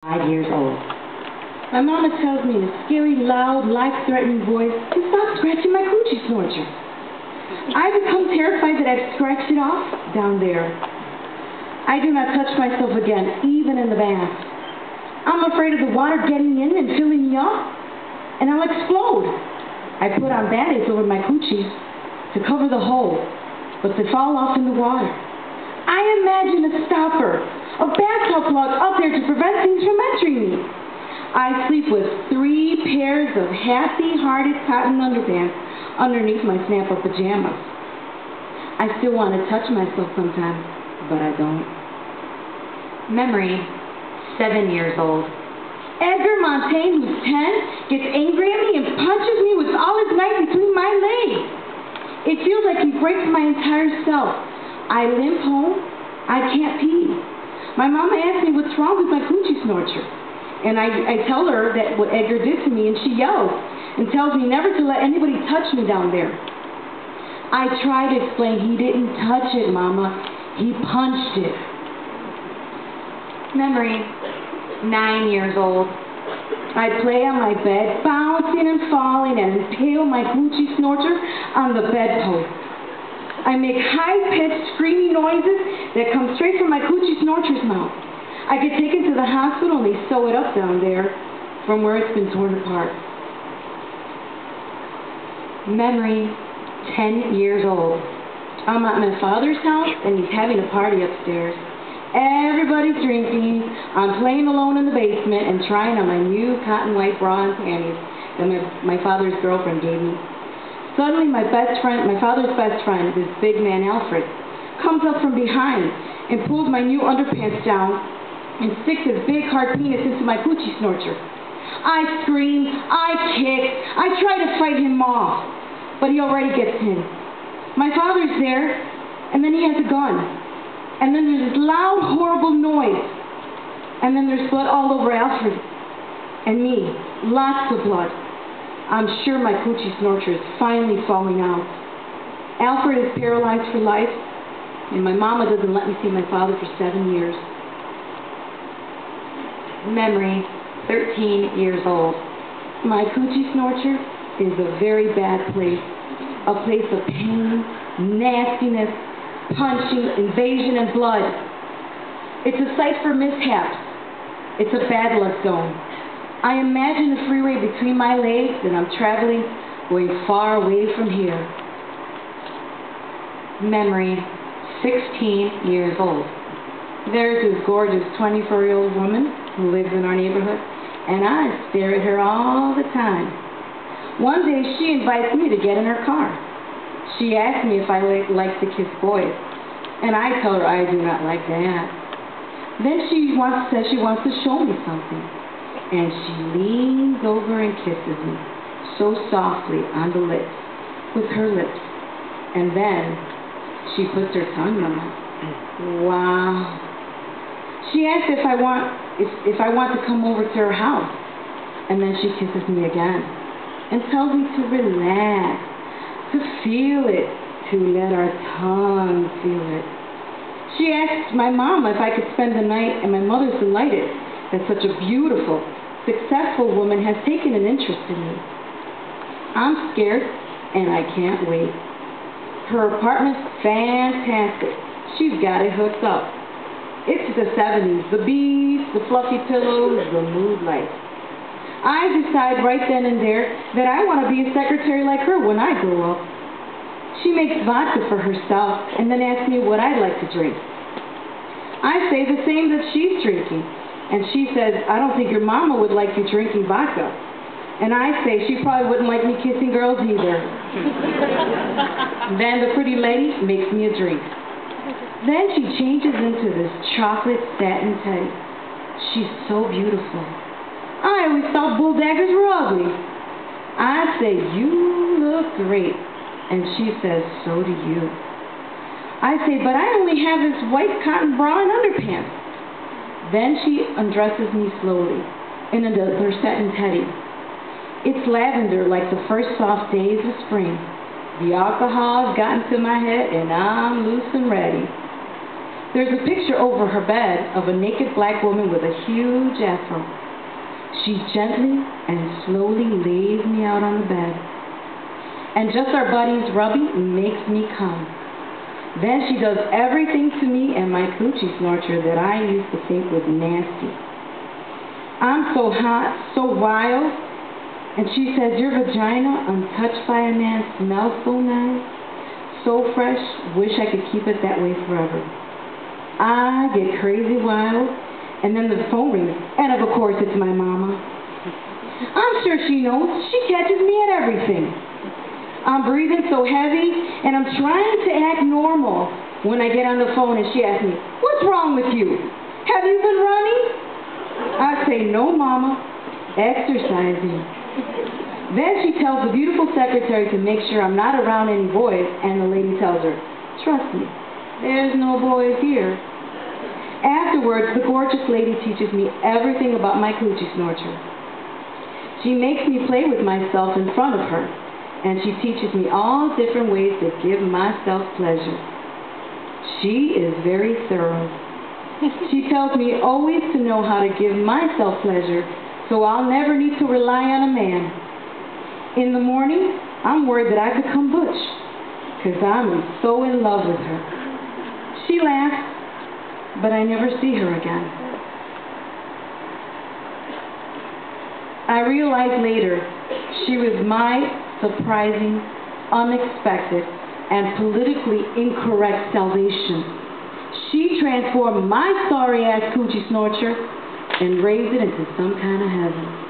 5 years old. My mama tells me in a scary, loud, life-threatening voice to stop scratching my coochie snorcher. I become terrified that I've scratched it off down there. I do not touch myself again, even in the bath. I'm afraid of the water getting in and filling me up, and I'll explode. I put on Band-Aids over my coochies to cover the hole, but they fall off in the water. I imagine a stopper, a bathtub plug up there to prevent things from entering me. I sleep with 3 pairs of happy-hearted cotton underpants underneath my snap-up pajamas. I still want to touch myself sometimes, but I don't. Memory, 7 years old. Edgar Montaigne, who's 10, gets angry at me and punches me with all his might between my legs. It feels like he breaks my entire self. I limp home. I can't pee. My mama asks me what's wrong with my coochie snorcher. And I tell her that what Edgar did to me, and she yells and tells me never to let anybody touch me down there. I try to explain, he didn't touch it, Mama. He punched it. Memory, 9 years old. I play on my bed, bouncing and falling, and impale my coochie snorcher on the bedpost. I make high-pitched, screaming noises that come straight from my coochie snorcher's mouth. I get taken to the hospital and they sew it up down there from where it's been torn apart. Memory, 10 years old. I'm at my father's house and he's having a party upstairs. Everybody's drinking. I'm playing alone in the basement and trying on my new cotton white bra and panties that my father's girlfriend gave me. Suddenly my father's best friend, this big man Alfred, comes up from behind and pulls my new underpants down and sticks his big hard penis into my coochie snorcher. I scream, I kick, I try to fight him off, but he already gets in. My father's there, and then he has a gun. And then there's this loud, horrible noise. And then there's blood all over Alfred and me. Lots of blood. I'm sure my coochie snorcher is finally falling out. Alfred is paralyzed for life, and my mama doesn't let me see my father for 7 years. Memory, 13 years old. My coochie snorcher is a very bad place. A place of pain, nastiness, punching, invasion, and blood. It's a site for mishaps. It's a bad luck zone. I imagine the freeway between my legs and I'm traveling, going far away from here. Memory, 16 years old. There's this gorgeous 24-year-old woman who lives in our neighborhood, and I stare at her all the time. One day she invites me to get in her car. She asks me if I like to kiss boys, and I tell her I do not like that. Then she says she wants to show me something, and she leans over and kisses me so softly on the lips with her lips, and then she puts her tongue in my mouth. Wow. She asks if I want to come over to her house, and then she kisses me again and tells me to relax, to feel it, to let our tongue feel it. She asks my mom if I could spend the night, and my mother's delighted that such a beautiful, successful woman has taken an interest in me. I'm scared, and I can't wait. Her apartment's fantastic. She's got it hooked up. It's the 70s, the beads, the fluffy pillows, the mood lights. I decide right then and there that I want to be a secretary like her when I grow up. She makes vodka for herself and then asks me what I'd like to drink. I say the same that she's drinking, and she says, I don't think your mama would like you drinking vodka. And I say she probably wouldn't like me kissing girls either. Then the pretty lady makes me a drink. Then she changes into this chocolate satin teddy. She's so beautiful. I always thought bull daggers were ugly. I say, you look great. And she says, so do you. I say, but I only have this white cotton bra and underpants. Then she undresses me slowly and into her satin teddy. It's lavender like the first soft days of spring. The alcohol's gotten to my head and I'm loose and ready. There's a picture over her bed of a naked black woman with a huge afro. She gently and slowly lays me out on the bed. And just our buddies rubbing makes me come. Then she does everything to me and my coochie snorcher that I used to think was nasty. I'm so hot, so wild, and she says, your vagina, untouched by a man, smells so nice, so fresh, wish I could keep it that way forever. I get crazy wild, and then the phone rings, and of course it's my mama. I'm sure she knows. She catches me at everything. I'm breathing so heavy, and I'm trying to act normal when I get on the phone and she asks me, what's wrong with you? Have you been running? I say, no, Mama, exercising. Then she tells the beautiful secretary to make sure I'm not around any boys, and the lady tells her, trust me, there's no boys here. Afterwards, the gorgeous lady teaches me everything about my coochie snorcher. She makes me play with myself in front of her, and she teaches me all different ways to give myself pleasure. She is very thorough. She tells me always to know how to give myself pleasure, so I'll never need to rely on a man. In the morning, I'm worried that I become butch, because I'm so in love with her. She laughs, but I never see her again. I realized later she was my surprising, unexpected, and politically incorrect salvation. She transformed my sorry-ass coochie snorcher and raised it into some kind of heaven.